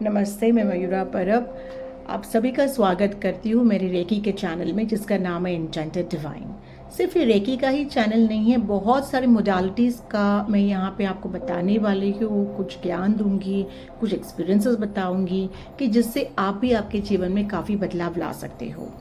नमस्ते, मैं मयूरा परब आप सभी का स्वागत करती हूँ मेरे रेकी के चैनल में, जिसका नाम है एन्चेंटेड डिवाइन। सिर्फ ये रेकी का ही चैनल नहीं है, बहुत सारी मोडालिटीज़ का मैं यहाँ पे आपको बताने वाली हूँ। कुछ ज्ञान दूंगी, कुछ एक्सपीरियंसेस बताऊंगी कि जिससे आप भी आपके जीवन में काफ़ी बदलाव ला सकते हो।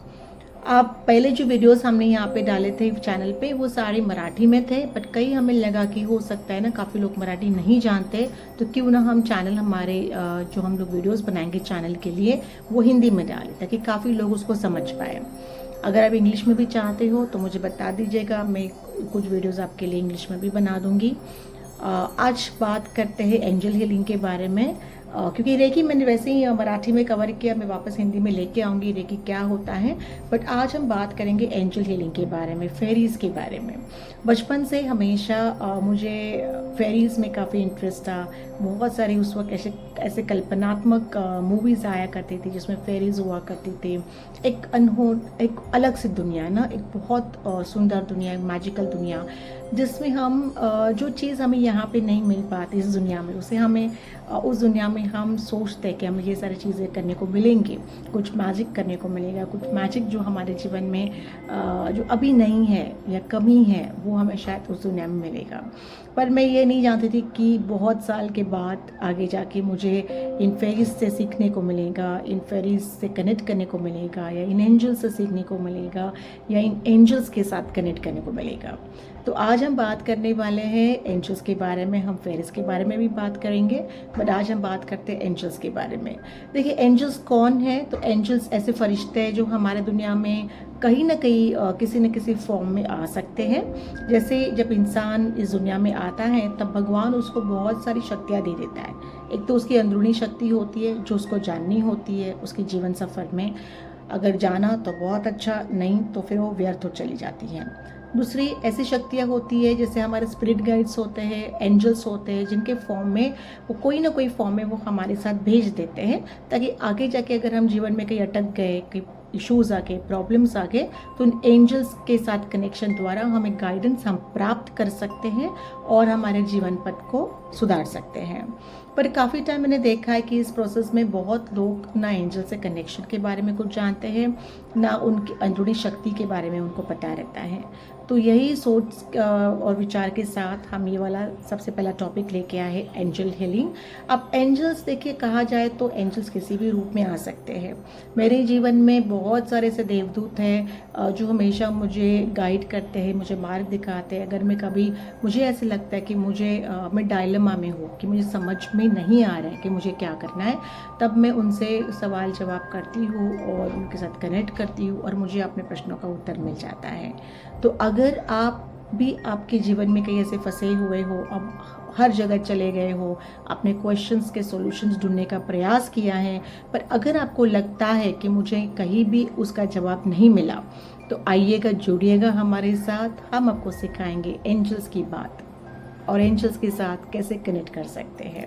आप पहले जो वीडियोस हमने यहाँ पे डाले थे चैनल पे, वो सारे मराठी में थे, बट कई हमें लगा कि हो सकता है ना काफ़ी लोग मराठी नहीं जानते, तो क्यों ना हम चैनल हमारे जो हम लोग वीडियोस बनाएंगे चैनल के लिए वो हिंदी में डालें, ताकि काफ़ी लोग उसको समझ पाए। अगर आप इंग्लिश में भी चाहते हो तो मुझे बता दीजिएगा, मैं कुछ वीडियोज़ आपके लिए इंग्लिश में भी बना दूँगी। आज बात करते हैं एंजल हीलिंग के बारे में। क्योंकि रेकी मैंने वैसे ही मराठी में कवर किया, मैं वापस हिंदी में लेके आऊँगी रेकी क्या होता है। बट आज हम बात करेंगे एंजल हीलिंग के बारे में, फेरीज़ के बारे में। बचपन से हमेशा मुझे फेरीज़ में काफ़ी इंटरेस्ट था। बहुत सारी उस वक्त ऐसे ऐसे कल्पनात्मक मूवीज़ आया करती थी जिसमें फेरीज़ हुआ करती थी। एक अलग सी दुनिया ना, एक बहुत सुंदर दुनिया, एक मैजिकल दुनिया, जिसमें हम जो चीज़ हमें यहाँ पे नहीं मिल पाती इस दुनिया में, उसे हमें उस दुनिया में हम सोचते हैं कि हमें ये सारी चीज़ें करने को मिलेंगी, कुछ मैजिक करने को मिलेगा, कुछ मैजिक जो हमारे जीवन में जो अभी नहीं है या कमी है, वो हमें शायद उस दुनिया में मिलेगा। पर मैं ये नहीं जानती थी कि बहुत साल के बाद आगे जाके मुझे इन फेरीज से सीखने को मिलेगा, इन फेरीज से कनेक्ट करने को मिलेगा, या इन एंजल्स से सीखने को मिलेगा, या इन एंजल्स के साथ कनेक्ट करने को मिलेगा। तो आज हम बात करने वाले हैं एंजल्स के बारे में। हम फेरीज के बारे में भी बात करेंगे, बट आज हम बात करते हैं एंजल्स के बारे में। देखिए, एंजल्स कौन है? तो एंजल्स ऐसे फरिश्ते हैं जो हमारे दुनिया में कहीं ना कहीं किसी न किसी फॉर्म में आ सकते हैं। जैसे जब इंसान इस दुनिया में आता है तब भगवान उसको बहुत सारी शक्तियाँ दे देता है। एक तो उसकी अंदरूनी शक्ति होती है जो उसको जाननी होती है उसके जीवन सफ़र में। अगर जाना तो बहुत अच्छा, नहीं तो फिर वो व्यर्थ हो चली जाती है। दूसरी ऐसी शक्तियाँ होती है जैसे हमारे स्पिरिट गाइड्स होते हैं, एंजल्स होते हैं, जिनके फॉर्म में वो कोई ना कोई फॉर्म में वो हमारे साथ भेज देते हैं, ताकि आगे जाके अगर हम जीवन में कहीं अटक गए, कहीं इश्यूज़ आ गए, प्रॉब्लम्स आ गए, तो उन एंजल्स के साथ कनेक्शन द्वारा हमें गाइडेंस हम प्राप्त कर सकते हैं और हमारे जीवन पथ को सुधार सकते हैं। पर काफ़ी टाइम मैंने देखा है कि इस प्रोसेस में बहुत लोग ना एंजल से कनेक्शन के बारे में कुछ जानते हैं, ना उनकी अंदरूनी शक्ति के बारे में उनको पता रहता है। तो यही सोच और विचार के साथ हम ये वाला सबसे पहला टॉपिक लेके आए हैं, एंजल हीलिंग। अब एंजल्स देखिए, कहा जाए तो एंजल्स किसी भी रूप में आ सकते हैं। मेरे जीवन में बहुत सारे ऐसे देवदूत हैं जो हमेशा मुझे गाइड करते हैं, मुझे मार्ग दिखाते हैं। अगर मैं कभी, मुझे ऐसे लगता है कि मैं डायलेमा में हूँ, कि मुझे समझ में नहीं आ रहा है कि मुझे क्या करना है, तब मैं उनसे सवाल जवाब करती हूँ और उनके साथ कनेक्ट करती हूँ और मुझे अपने प्रश्नों का उत्तर मिल जाता है। तो अगर आप भी आपके जीवन में कहीं ऐसे फंसे हुए हो, अब हर जगह चले गए हो, आपने क्वेश्चंस के सॉल्यूशंस ढूंढने का प्रयास किया है, पर अगर आपको लगता है कि मुझे कहीं भी उसका जवाब नहीं मिला, तो आइएगा, जुड़िएगा हमारे साथ। हम आपको सिखाएंगे एंजल्स की बात और एंजल्स के साथ कैसे कनेक्ट कर सकते हैं।